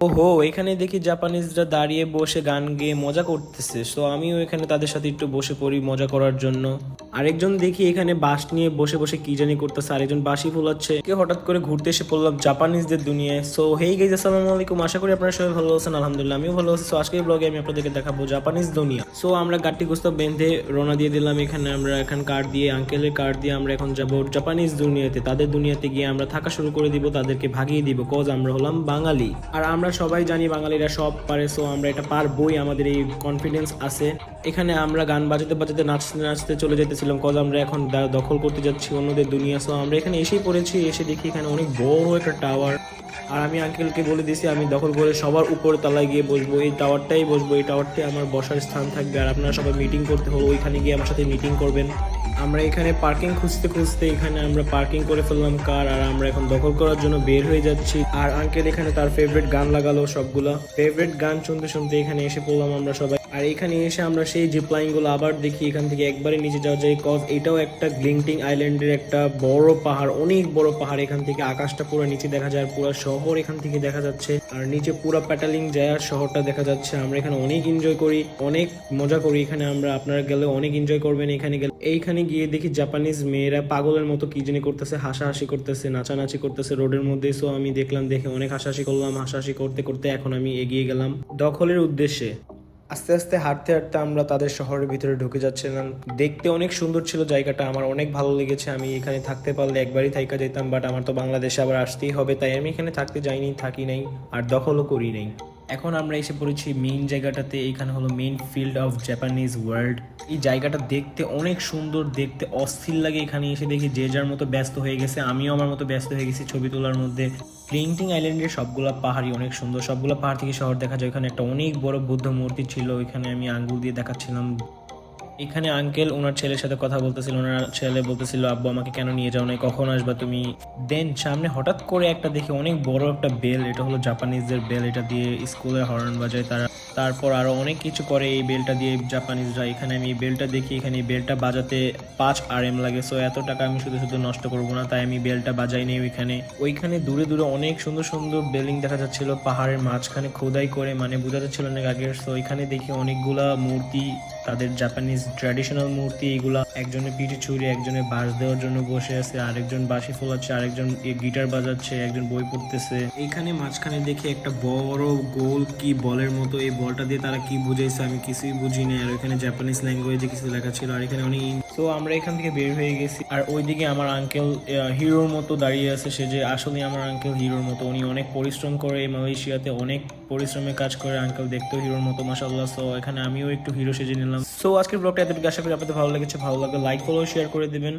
ওহো, এখানে দেখি জাপানিজরা দাঁড়িয়ে বসে গান গেয়ে মজা করতেছে। সো আমিও এখানে তাদের সাথে একটু বসে পড়ি মজা করার জন্য। আরেকজন দেখি এখানে বাঁশ নিয়ে বসে বসে কি জানি করতেছে, আরেকজন বাঁশি ফুলাচ্ছে। কে হঠাৎ করে ঘুরতে এসে পড়লাম জাপানিজদের দুনিয়ায়। সো হেই গাইজ, আসসালামু আলাইকুম। আশা করি আপনারা সবাই ভালো আছেন। আলহামদুলিল্লাহ আমিও ভালো আছি। সো আজকের ব্লগে আমি আপনাদেরকে দেখাবো জাপানিজ দুনিয়া। সো আমরা গাড়ি গুস্তা বেঁধে রওনা দিয়ে দিলাম। এখানে আমরা এখন কার্ড দিয়ে, আঙ্কেলের কার্ড দিয়ে আমরা এখন যাবো জাপানিজ দুনিয়াতে। তাদের দুনিয়াতে গিয়ে আমরা থাকা শুরু করে দিব, তাদেরকে ভাগিয়ে দিব, কজ আমরা হলাম বাঙালি। আর আমরা সবাই জানি বাঙালিরা সব পারে। সো আমরা এটা পারবই, আমাদের এই কনফিডেন্স আছে। এখানে আমরা গান বাজাতে বাজাতে নাচতে নাচতে চলে যেতেছিলাম, কজ আমরা এখন দখল করতে যাচ্ছি অন্যদের দুনিয়া। সো আমরা এখানে এসেই পড়েছি। এসে দেখি এখানে অনেক বড় একটা টাওয়ার। আর আমি আঙ্কেলকে বলে দিয়েছি আমি দখল করে সবার উপর তলায় গিয়ে বসবো, এই টাওয়ারটাই বসবো, এই টাওয়ারটাই আমার বসার স্থান থাকবে। আর আপনারা সবাই মিটিং করতে হলো, ওইখানে গিয়ে আমার সাথে মিটিং করবেন। আমরা এখানে পার্কিং খুঁজতে খুঁজতে এখানে আমরা পার্কিং করে ফেললাম কার। আর আমরা এখন দখল করার জন্য বের হয়ে যাচ্ছি। আর আঙ্কেল এখানে তার ফেভারিট গান লাগালো, সবগুলা ফেভারিট গান শুনতে শুনতে এখানে এসে পড়লাম আমরা সবাই। আর এখানে এসে আমরা সেই জিপলাইন গুলো আবার দেখি, এখান থেকে একবারে নিচে যাওয়া যায়, কজ এটাও একটা গ্লিংটিং আইল্যান্ডের একটা বড় পাহাড়, অনেক বড় পাহাড়। এখান থেকে আকাশটা পুরো নিচে দেখা যায়, পুরো শহর এখান থেকে দেখা যাচ্ছে। আর নিচে পুরো প্যাটালিং যায় শহরটা দেখা যাচ্ছে। আমরা এখানে অনেক এনজয় করি, অনেক মজা করি এখানে। আমরা আপনারা গেলে অনেক এনজয় করবেন এখানে গেলে। এইখানে গিয়ে দেখি জাপানিজ মেয়েরা পাগলের মতো কি জানি করতেছে, হাসাহাসি করতেছে, নাচানাচি করতেছে রোডের মধ্যে। সো আমি দেখলাম, দেখে অনেক হাসাহাসি করলাম। হাসাহাসি করতে করতে এখন আমি এগিয়ে গেলাম দখলের উদ্দেশ্যে। আস্তে আস্তে হাঁটতে হাঁটতে আমরা তাদের শহরের ভিতরে ঢুকে যাচ্ছিলাম। দেখতে অনেক সুন্দর ছিল জায়গাটা, আমার অনেক ভালো লেগেছে। আমি এখানে থাকতে পারলে একবারই থাইকা যেতাম, বাট আমার তো বাংলাদেশে আবার আসতেই হবে, তাই আমি এখানে থাকতে যাইনি, থাকি নাই, আর দখলও করি নাই। এখন আমরা এসে পড়েছি মেইন জায়গাটাতে। এখানে হলো main field of Japanese world. এই জায়গাটা দেখতে অনেক সুন্দর, দেখতে অস্থির লাগে। এখানে এসে দেখি যে যার মতো ব্যস্ত হয়ে গেছে, আমিও আমার মতো ব্যস্ত হয়ে গেছি ছবি তোলার মধ্যে। ক্লিংটিং আইল্যান্ডের সবগুলা পাহাড়ই অনেক সুন্দর, সবগুলা পাহাড় থেকে শহর দেখা যায়। এখানে একটা অনেক বড় বুদ্ধ মূর্তি ছিল, এখানে আমি আঙ্গুল দিয়ে দেখাচ্ছিলাম। এখানে আঙ্কেল ওনার ছেলের সাথে কথা বলতেছিল, ওনার ছেলে বলতেছিল আব্বু আমাকে কেন নিয়ে যাও নাই, কখন আসবা তুমি। দেন সামনে হঠাৎ করে একটা দেখি অনেক বড় একটা বেল, এটা হলো জাপানিজদের বেল, এটা দিয়ে স্কুলে হর্ন বাজায় তারা। তারপর আরো অনেক কিছু করে এই বেলটা দিয়ে জাপানিজরা। এখানে আমি এই বেলটা দেখি, এখানে এই বেলটা বাজাতে 5 RM লাগে। সো এত টাকা আমি শুধু শুধু নষ্ট করবো না, তাই আমি বেলটা বাজাই নেই। ওইখানে দূরে দূরে অনেক সুন্দর সুন্দর বিল্ডিং দেখা যাচ্ছিল পাহাড়ের মাঝখানে খোদাই করে, মানে বোঝা যাচ্ছিল অনেক আগের। সো এখানে দেখি অনেকগুলা মূর্তি, তাদের জাপানিজ ট্র্যাডিশনাল মূর্তি। এগুলা একজনের পিঠে ছুরি, একজনের বাঁশ দেওয়ার জন্য বসে আছে, আরেকজন বাঁশি ফোলাচ্ছে, আরেকজন গিটার বাজাচ্ছে, একজন বই পড়তেছে। এখানে মাঝখানে দেখি একটা বড় গোল কি বলের মতো, এই বলটা দিয়ে তারা কি বুঝাইছে আমি কিছুই বুঝি না। আর ওইখানে জাপানিজ ল্যাঙ্গুয়েজে কিছু লেখা ছিল, আর এখানে অনেক। তো আমরা এখান থেকে বের হয়ে গেছি। আর ওইদিকে আমার আঙ্কেল হিরোর মতো দাঁড়িয়ে আছে। সে যে আসলে আমার আঙ্কেল হিরোর মতো, উনি অনেক পরিশ্রম করে মালয়েশিয়াতে, অনেক পরিশ্রমের কাজ করে। আঙ্কেল দেখতেও হিরোর মতো মাশাআল্লাহ। সো এখানে আমিও একটু হিরো সেজে নিলাম। সো আজকের ব্লগটা এতটুকু, আশা করি আপনাদের ভালো লেগেছে। ভালো লাগলে লাইক ফলো শেয়ার করে দিবেন।